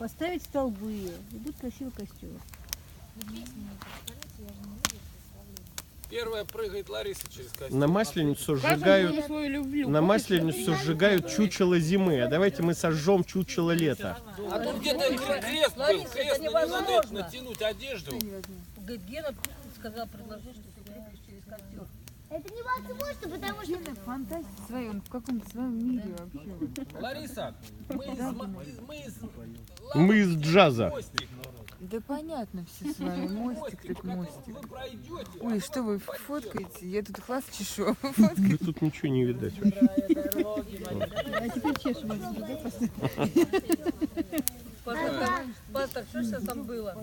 поставить столбы, и будет красивый костер. Первая прыгает Лариса через костер. На Масленицу сжигают чучело зимы. А давайте мы сожжем чучело лета. А тут где-то крест был. Крест, не надо натянуть одежду. Говорит, Гена сказал, предложил, что ты прыгаешь через костер. Это невозможно, потому что... Это фантастика своя, он в каком-то своем мире вообще. Лариса, Мы из джаза. мостик. Да понятно все с вами, мостик так мостик. Вы пройдете. Ой, что вы фоткаете? Я тут глаз чешу. Да тут ничего не видать. А теперь чешем. Пастор, что сейчас там было?